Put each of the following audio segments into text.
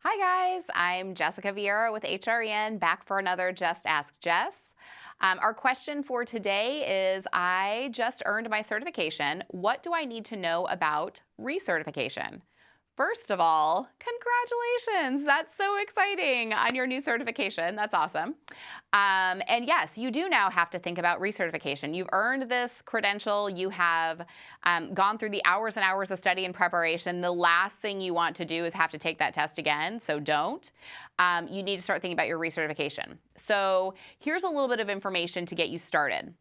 Hi guys, I'm Jessica Vieira with HRN, back for another Just Ask Jess. Our question for today is, I just earned my certification. What do I need to know about recertification? First of all, congratulations. That's so exciting on your new certification. That's awesome. And yes, you do now have to think about recertification. You've earned this credential. You have gone through the hours and hours of study and preparation. The last thing you want to do is have to take that test again, so don't. You need to start thinking about your recertification. So here's a little bit of information to get you started.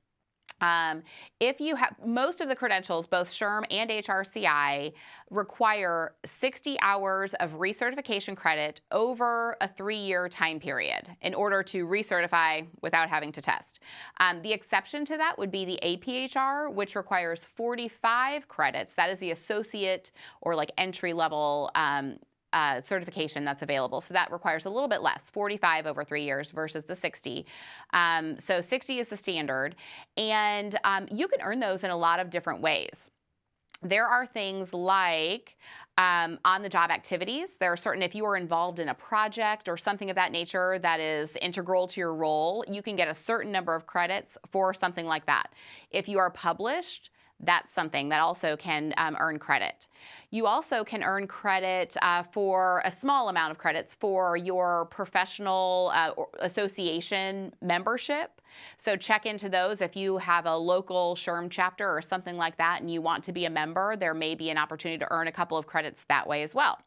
If you have most of the credentials, both SHRM and HRCI, require 60 hours of recertification credit over a 3-year time period in order to recertify without having to test. The exception to that would be the APHR, which requires 45 credits. That is the associate or like entry level certification that's available. So that requires a little bit less, 45 over 3 years versus the 60. So 60 is the standard. And you can earn those in a lot of different ways. There are things like on-the-job activities. There are certain, if you are involved in a project or something of that nature that is integral to your role, you can get a certain number of credits for something like that. If you are published, that's something that also can earn credit. You also can earn credit for a small amount of credits for your professional association membership. So check into those. If you have a local SHRM chapter or something like that and you want to be a member, there may be an opportunity to earn a couple of credits that way as well.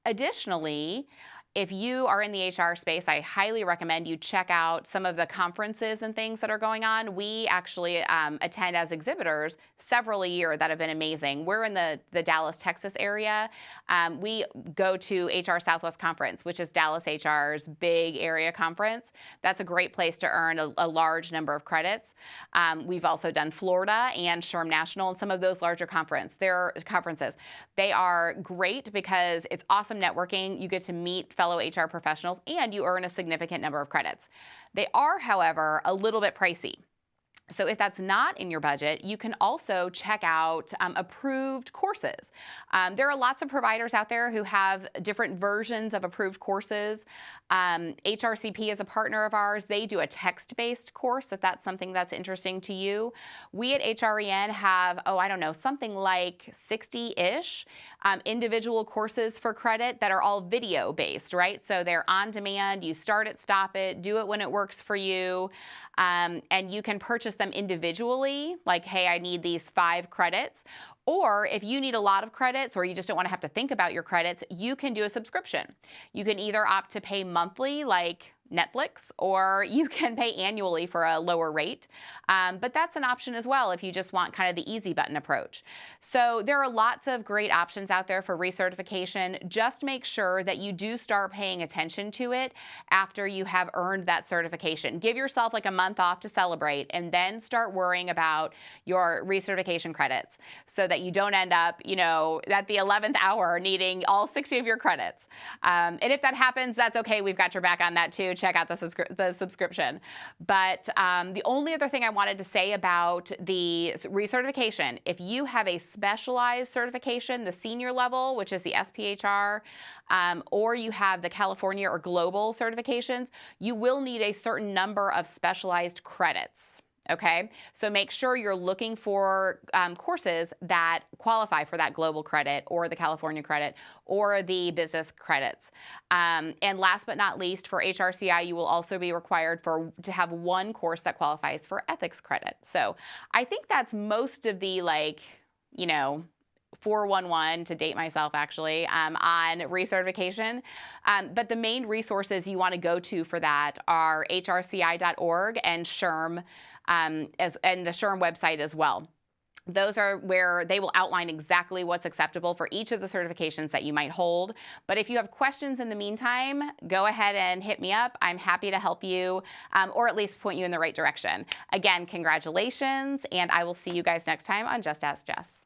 Additionally, if you are in the HR space, I highly recommend you check out some of the conferences and things that are going on. We actually attend as exhibitors several a year that have been amazing. We're in the Dallas, Texas area. We go to HR Southwest Conference, which is Dallas HR's big area conference. That's a great place to earn a large number of credits. We've also done Florida and SHRM National and some of those larger conferences. They are great because it's awesome networking. You get to meet fellow HR professionals, and you earn a significant number of credits. They are, however, a little bit pricey. So if that's not in your budget, you can also check out approved courses. There are lots of providers out there who have different versions of approved courses. HRCP is a partner of ours. They do a text-based course, if that's something that's interesting to you. We at HREN have, I don't know, something like 60-ish individual courses for credit that are all video-based, right? So they're on demand. You start it, stop it, do it when it works for you. And you can purchase them individually, like, hey, I need these 5 credits. Or if you need a lot of credits or you just don't want to have to think about your credits, you can do a subscription. You can either opt to pay monthly, like Netflix, or you can pay annually for a lower rate. But that's an option as well if you just want kind of the easy button approach. So there are lots of great options out there for recertification. Just make sure that you do start paying attention to it after you have earned that certification. Give yourself like a month off to celebrate and then start worrying about your recertification credits so that you don't end up, at the 11th hour needing all 60 of your credits. And if that happens, that's okay. We've got your back on that too. Check out the subscription. But the only other thing I wanted to say about the recertification, if you have a specialized certification, the senior level, which is the SPHR, or you have the California or global certifications, you will need a certain number of specialized credits. Okay, so make sure you're looking for courses that qualify for that global credit or the California credit or the business credits. And last but not least, for HRCI, you will also be required to have one course that qualifies for ethics credit. So I think that's most of the 411 to date myself actually on recertification. But the main resources you want to go to for that are hrci.org and SHRM and the SHRM website as well. Those are where they will outline exactly what's acceptable for each of the certifications that you might hold. But if you have questions in the meantime, go ahead and hit me up. I'm happy to help you or at least point you in the right direction. Again, congratulations, and I will see you guys next time on Just Ask Jess.